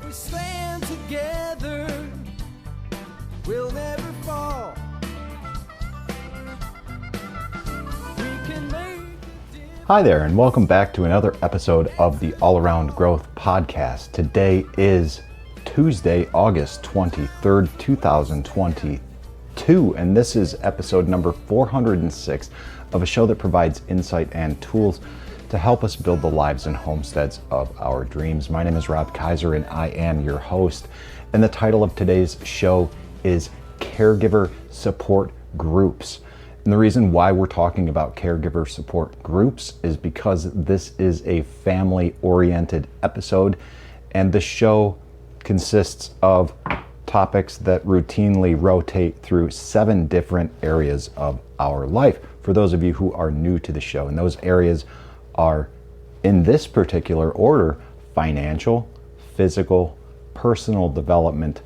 we stand together, we'll never fall. We can make a difference. Hi there, and welcome back to another episode of the All Around Growth Podcast. Today is Tuesday, August 23rd, 2022, and this is episode number 406 of a show that provides insight and tools to help us build the lives and homesteads of our dreams. My name is Rob Kaiser, and I am your host, and the title of today's show is Caregiver Support Groups. And the reason why we're talking about caregiver support groups is because this is a family-oriented episode, and the show consists of topics that routinely rotate through 7 different areas of our life. For those of you who are new to the show, and those areas are, in this particular order, financial, physical, personal development,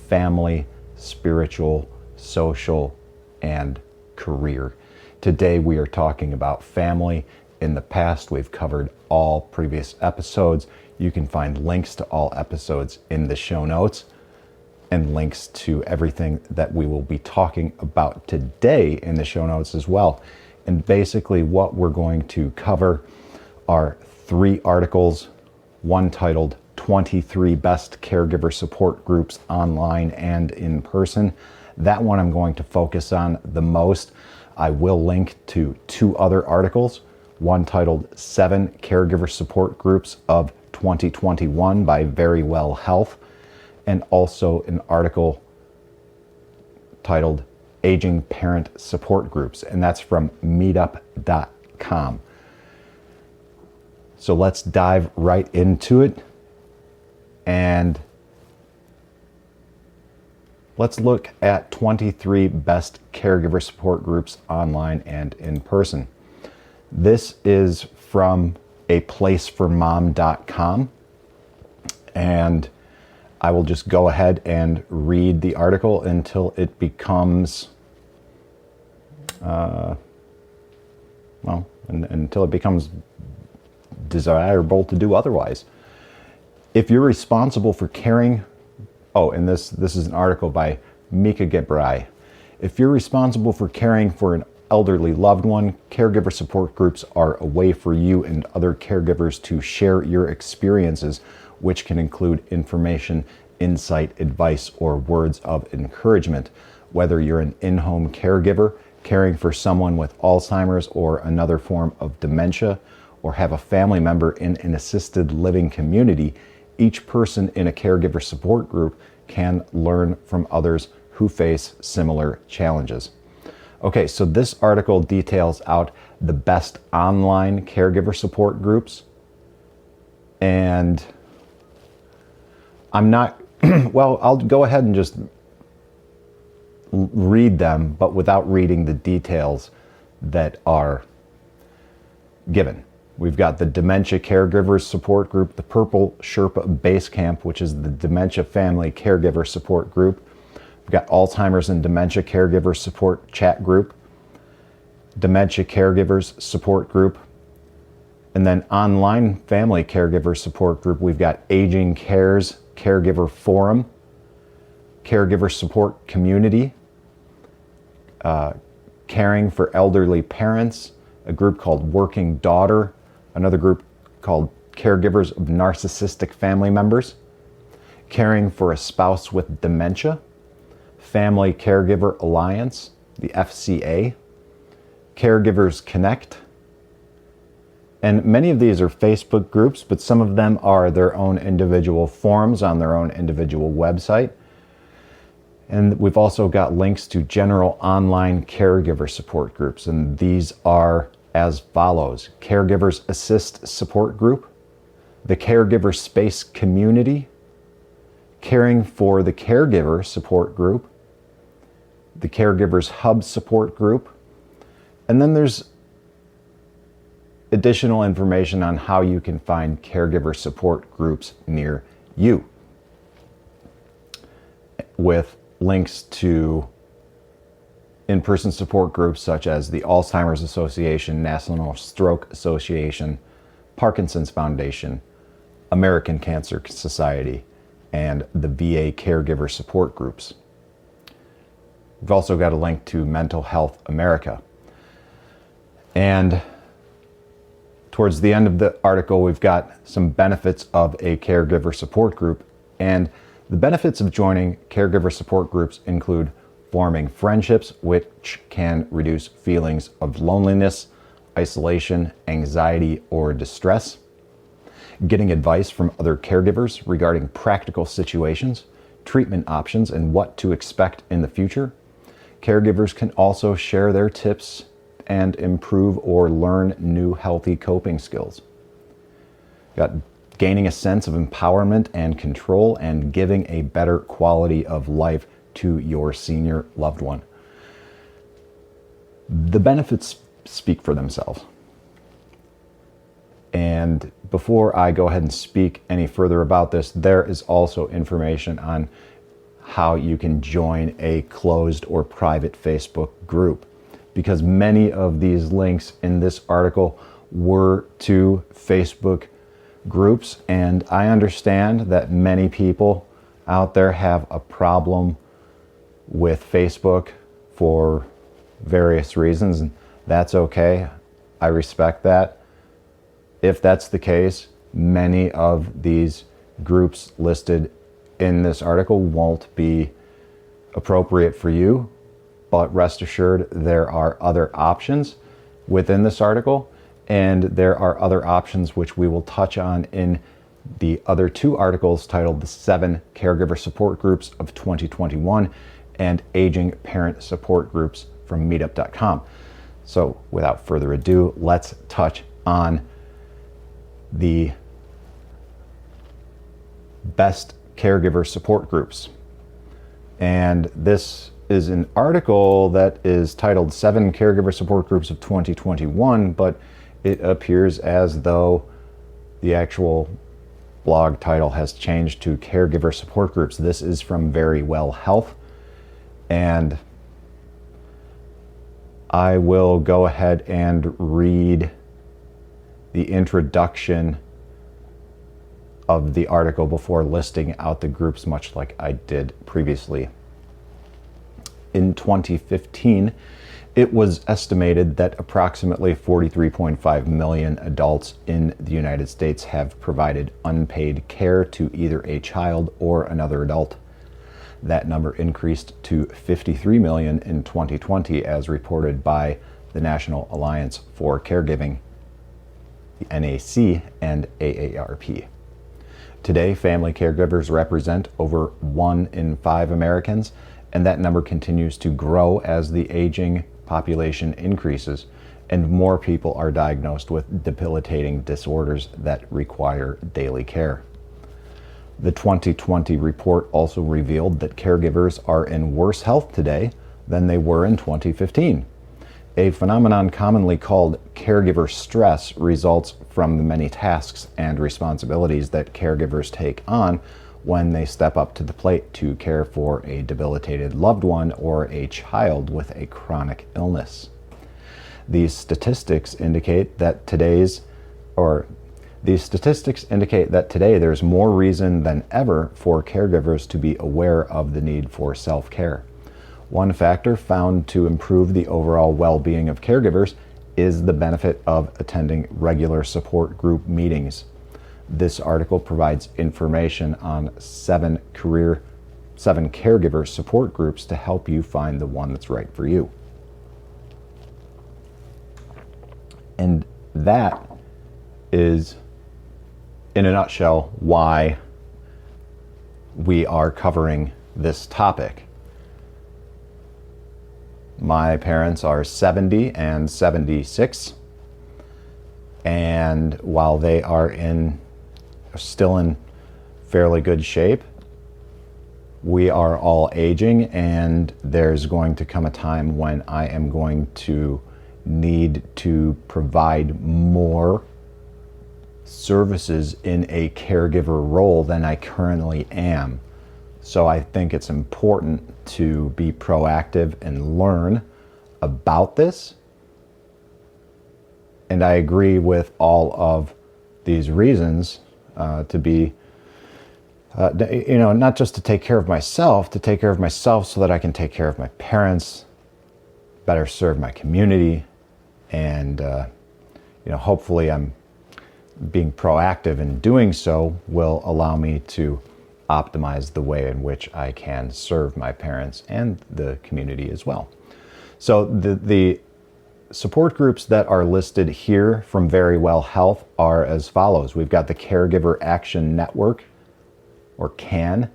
family, spiritual, social, and career. Today we are talking about family. In the past, we've covered all previous episodes. You can find links to all episodes in the show notes and links to everything that we will be talking about today in the show notes as well. And basically what we're going to cover are 3 articles, one titled 23 Best Caregiver Support Groups Online and in Person. That one I'm going to focus on the most. I will link to 2 other articles, one titled 7 Caregiver Support Groups of 2021 by Verywell Health, and also an article titled Aging Parent Support Groups, and that's from meetup.com. So let's dive right into it, and let's look at 23 best caregiver support groups online and in person. This is from aplaceformom.com, and I will just go ahead and read the article until it becomes until it becomes desirable to do otherwise. If you're responsible for caring, and this is an article by Mika Gebrai. If you're responsible for caring for an elderly loved one, caregiver support groups are a way for you and other caregivers to share your experiences, which can include information, insight, advice, or words of encouragement. Whether you're an in-home caregiver, caring for someone with Alzheimer's or another form of dementia, or have a family member in an assisted living community, each person in a caregiver support group can learn from others who face similar challenges. Okay, so this article details out the best online caregiver support groups, and I'm not, I'll go ahead and just read them, but without reading the details that are given. We've got the Dementia Caregivers Support Group, the Purple Sherpa Base Camp, which is the Dementia Family Caregiver Support Group. We've got Alzheimer's and Dementia Caregiver Support Chat Group, Dementia Caregivers Support Group, and then online Family Caregiver Support Group. We've got Aging Cares Caregiver Forum, Caregiver Support Community, Caring for Elderly Parents, a group called Working Daughter, another group called Caregivers of Narcissistic Family Members, Caring for a Spouse with Dementia, Family Caregiver Alliance, the FCA, Caregivers Connect, and many of these are Facebook groups, but some of them are their own individual forums on their own individual website. And we've also got links to general online caregiver support groups, and these are as follows: Caregivers Assist Support Group, the Caregiver Space Community, Caring for the Caregiver Support Group, the Caregivers Hub Support Group, and then there's additional information on how you can find caregiver support groups near you, with links to in-person support groups such as the Alzheimer's Association, National Stroke Association, Parkinson's Foundation, American Cancer Society, and the VA caregiver support groups. We've also got a link to Mental Health America. And towards the end of the article, we've got some benefits of a caregiver support group. And the benefits of joining caregiver support groups include forming friendships, which can reduce feelings of loneliness, isolation, anxiety, or distress. Getting advice from other caregivers regarding practical situations, treatment options, and what to expect in the future. Caregivers can also share their tips and improve or learn new healthy coping skills. Got gaining a sense of empowerment and control and giving a better quality of life to your senior loved one. The benefits speak for themselves. And before I go ahead and speak any further about this, there is also information on how you can join a closed or private Facebook group, because many of these links in this article were to Facebook groups, and I understand that many people out there have a problem with Facebook for various reasons, and that's okay. I respect that. If that's the case, many of these groups listed in this article won't be appropriate for you, but rest assured there are other options within this article, and there are other options which we will touch on in the other two articles titled The 7 Caregiver Support Groups of 2021 and Aging Parent Support Groups from meetup.com. So without further ado, let's touch on the best caregiver support groups. And this is an article that is titled 7 Caregiver Support Groups of 2021, but it appears as though the actual blog title has changed to Caregiver Support Groups. This is from Verywell Health, and I will go ahead and read the introduction of the article before listing out the groups, much like I did previously. In 2015, it was estimated that approximately 43.5 million adults in the United States have provided unpaid care to either a child or another adult. That number increased to 53 million in 2020, as reported by the National Alliance for Caregiving, the NAC, and AARP. Today, family caregivers represent over 1 in 5 Americans, and that number continues to grow as the aging population increases and more people are diagnosed with debilitating disorders that require daily care. The 2020 report also revealed that caregivers are in worse health today than they were in 2015. A phenomenon commonly called caregiver stress results from the many tasks and responsibilities that caregivers take on when they step up to the plate to care for a debilitated loved one or a child with a chronic illness. These statistics indicate that today there's more reason than ever for caregivers to be aware of the need for self-care. One factor found to improve the overall well-being of caregivers is the benefit of attending regular support group meetings. This article provides information on 7 caregiver support groups to help you find the one that's right for you. And that is, in a nutshell, why we are covering this topic. My parents are 70 and 76, and while they are still in fairly good shape, we are all aging, and there's going to come a time when I am going to need to provide more services in a caregiver role than I currently am. So I think it's important to be proactive and learn about this. And I agree with all of these reasons to be Not just to take care of myself, so that I can take care of my parents, better serve my community, and hopefully I'm being proactive in doing so will allow me to optimize the way in which I can serve my parents and the community as well. So the support groups that are listed here from Verywell Health are as follows. We've got the Caregiver Action Network, or CAN,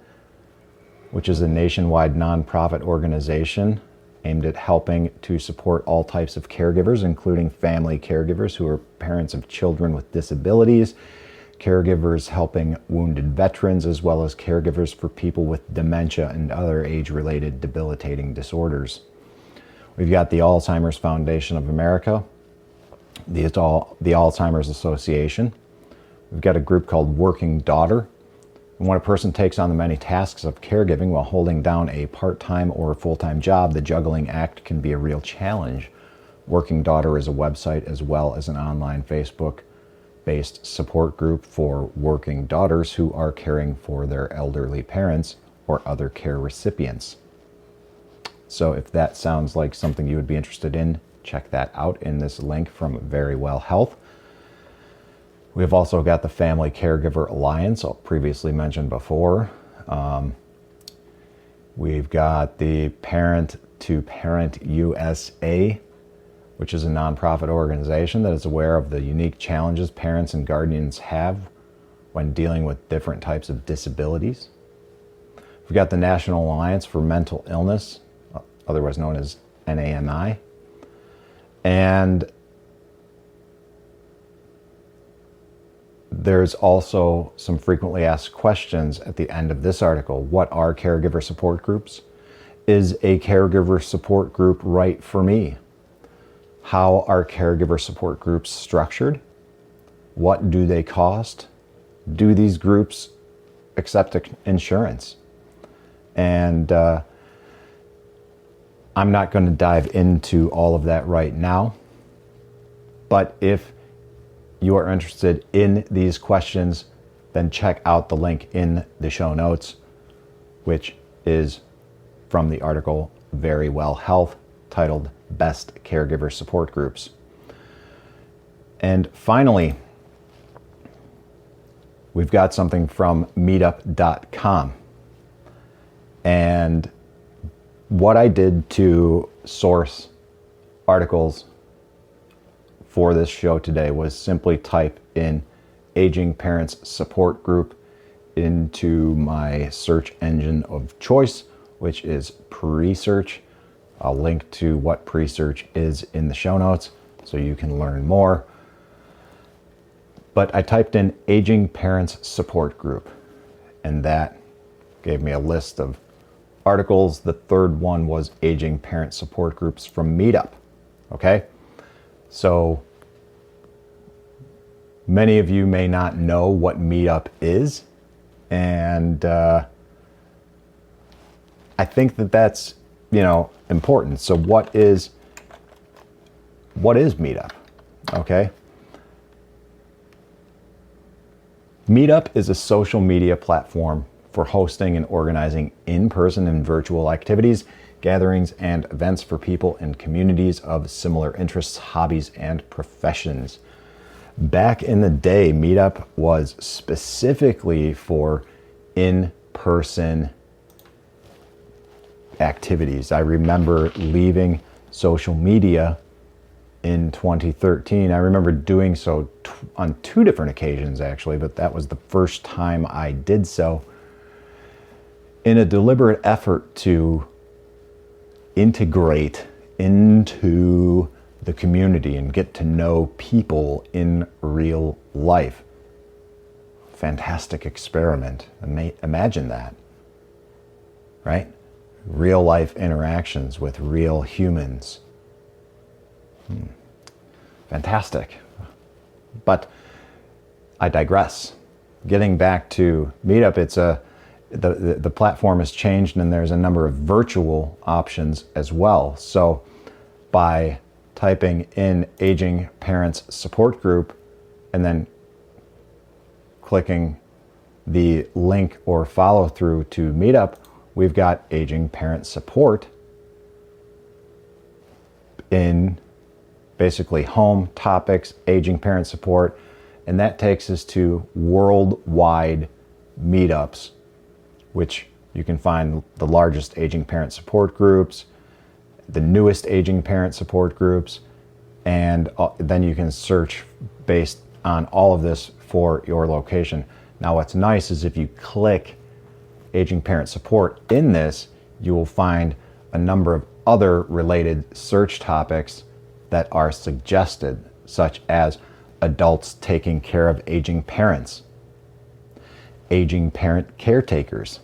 which is a nationwide nonprofit organization aimed at helping to support all types of caregivers, including family caregivers who are parents of children with disabilities, caregivers helping wounded veterans, as well as caregivers for people with dementia and other age-related debilitating disorders. We've got the Alzheimer's Foundation of America, the Alzheimer's Association. We've got a group called Working Daughter. And when a person takes on the many tasks of caregiving while holding down a part-time or full-time job, the juggling act can be a real challenge. Working Daughter is a website as well as an online Facebook-based support group for working daughters who are caring for their elderly parents or other care recipients. So if that sounds like something you would be interested in, check that out in this link from Verywell Health. We've also got the Family Caregiver Alliance, I'll previously mentioned before. We've got the Parent to Parent USA, which is a nonprofit organization that is aware of the unique challenges parents and guardians have when dealing with different types of disabilities. We've got the National Alliance for Mental Illness, otherwise known as NAMI. And there's also some frequently asked questions at the end of this article. What are caregiver support groups? Is a caregiver support group right for me? How are caregiver support groups structured? What do they cost? Do these groups accept insurance? And I'm not going to dive into all of that right now. But if you are interested in these questions, then check out the link in the show notes, which is from the article Verywell Health, titled Best Caregiver Support Groups. And finally, we've got something from meetup.com. And what I did to source articles for this show today was simply type in Aging Parents Support Group into my search engine of choice, which is Presearch. I'll link to what Presearch is in the show notes so you can learn more. But I typed in Aging Parents Support Group, and that gave me a list of articles. The third one was Aging Parent Support Groups from Meetup. Okay? So many of you may not know what Meetup is, and I think that that's, important. So what is Meetup? Okay? Meetup is a social media platform for hosting and organizing in-person and virtual activities, gatherings, and events for people in communities of similar interests, hobbies, and professions. Back in the day, Meetup was specifically for in-person activities. I remember leaving social media in 2013. I remember doing so on two different occasions, actually, but that was the first time I did so, in a deliberate effort to integrate into the community and get to know people in real life. Fantastic experiment. Imagine that, right? Real life interactions with real humans. Fantastic. But I digress. Getting back to Meetup, the platform has changed, and there's a number of virtual options as well. So by typing in Aging Parents Support Group and then clicking the link or follow through to Meetup, we've got aging parent support in basically home topics, aging parent support, and that takes us to worldwide meetups, which you can find the largest aging parent support groups, the newest aging parent support groups, and then you can search based on all of this for your location. Now, what's nice is if you click aging parent support in this, you will find a number of other related search topics that are suggested, such as adults taking care of aging parents, aging parent caretakers,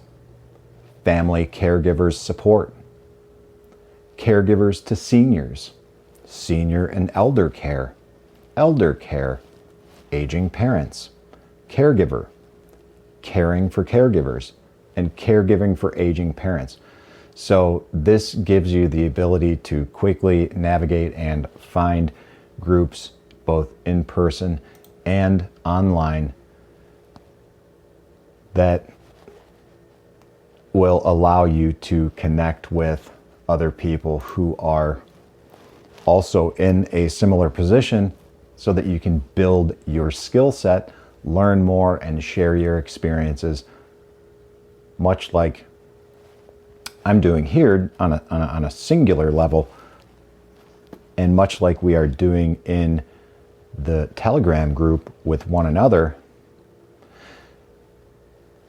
family caregivers support, caregivers to seniors, senior and elder care, aging parents, caregiver, caring for caregivers, and caregiving for aging parents. So this gives you the ability to quickly navigate and find groups both in person and online that will allow you to connect with other people who are also in a similar position so that you can build your skill set, learn more, and share your experiences, much like I'm doing here on a singular level, and much like we are doing in the Telegram group with one another.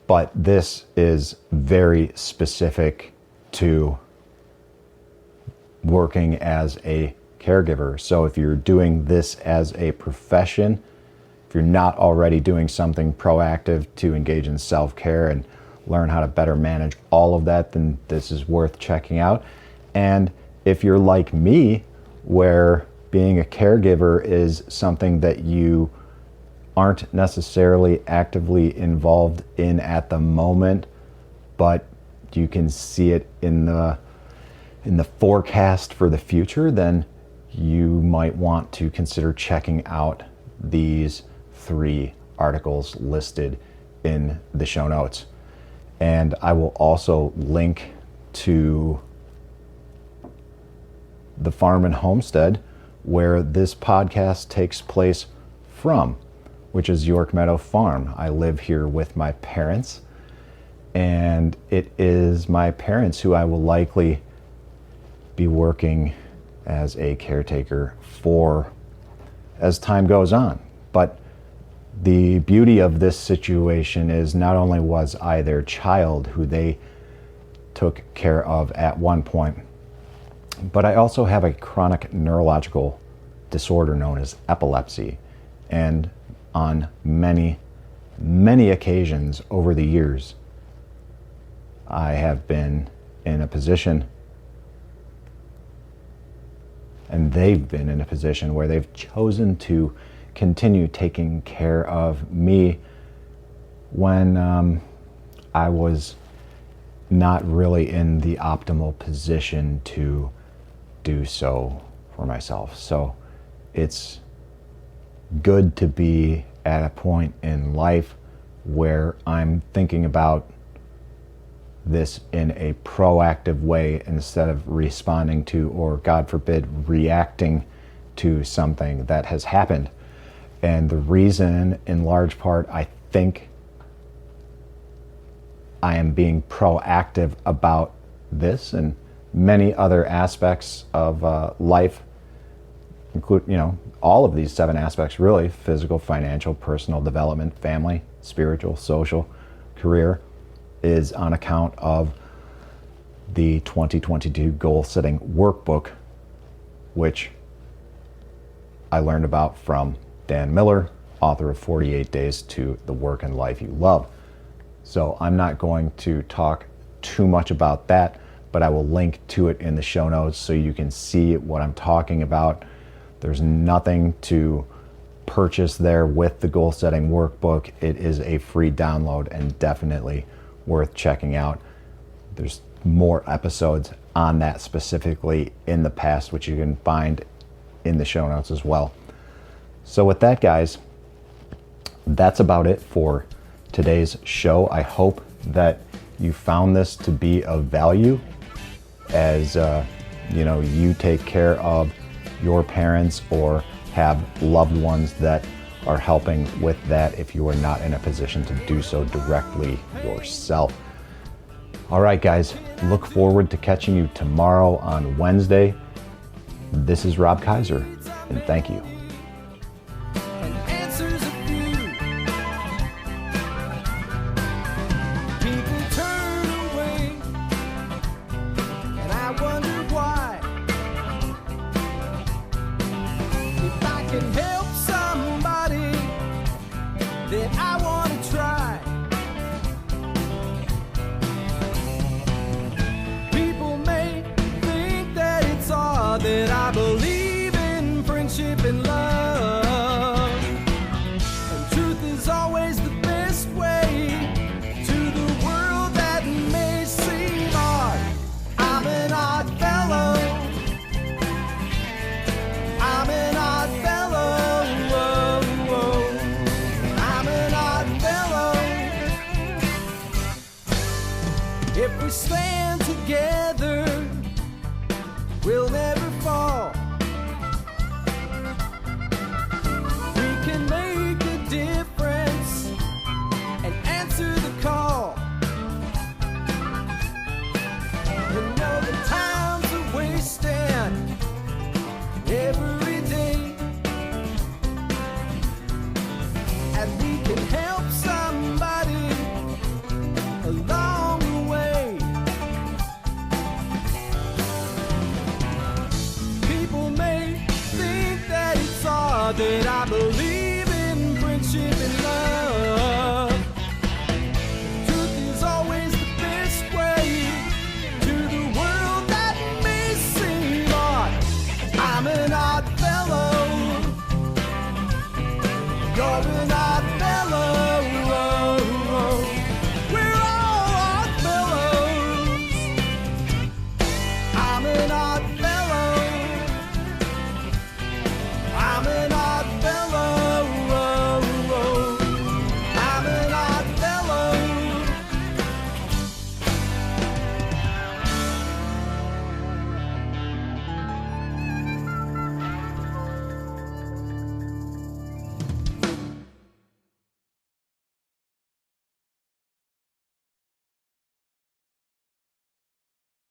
But this is very specific to working as a caregiver. So if you're doing this as a profession, if you're not already doing something proactive to engage in self-care and learn how to better manage all of that, then this is worth checking out. And if you're like me, where being a caregiver is something that you aren't necessarily actively involved in at the moment, but you can see it in the forecast for the future, then you might want to consider checking out these 3 articles listed in the show notes. And I will also link to the farm and homestead where this podcast takes place from, which is York Meadow Farm. I live here with my parents, and it is my parents who I will likely be working as a caretaker for as time goes on. But the beauty of this situation is not only was I their child who they took care of at one point, but I also have a chronic neurological disorder known as epilepsy. And on many, many occasions over the years, I have been in a position, and they've been in a position where they've chosen to continue taking care of me when I was not really in the optimal position to do so for myself. So it's good to be at a point in life where I'm thinking about this in a proactive way instead of responding to, or God forbid, reacting to something that has happened. And the reason, in large part, I think I am being proactive about this and many other aspects of life, include, all of these 7 aspects really: physical, financial, personal development, family, spiritual, social, career, is on account of the 2022 goal setting workbook, which I learned about from Dan Miller, author of 48 Days to the Work and Life You Love. So I'm not going to talk too much about that, but I will link to it in the show notes so you can see what I'm talking about. There's nothing to purchase there with the goal setting workbook. It is a free download and definitely worth checking out. There's more episodes on that specifically in the past, which you can find in the show notes as well. So with that, guys, that's about it for today's show. I hope that you found this to be of value as you take care of your parents or have loved ones that are helping with that if you are not in a position to do so directly yourself. All right, guys, look forward to catching you tomorrow on Wednesday. This is Rob Kaiser, and thank you. and answers a few. People turn away, and I wonder why. If I can help somebody, then I want to try. People may think that it's odd that I believe in friendship and love. And truth is always the best way to the world that may seem odd. I'm an odd fellow. I'm an odd fellow. I'm an odd fellow. If we stand together, we'll never fall. We can make a difference and answer the call. You know the times are wasting every day, and we can help somebody along the way. People may think that it's odd that I believe in friendship and love. Truth is always the best way to the world that may seem odd. I'm an odd fellow. You're an odd fellow.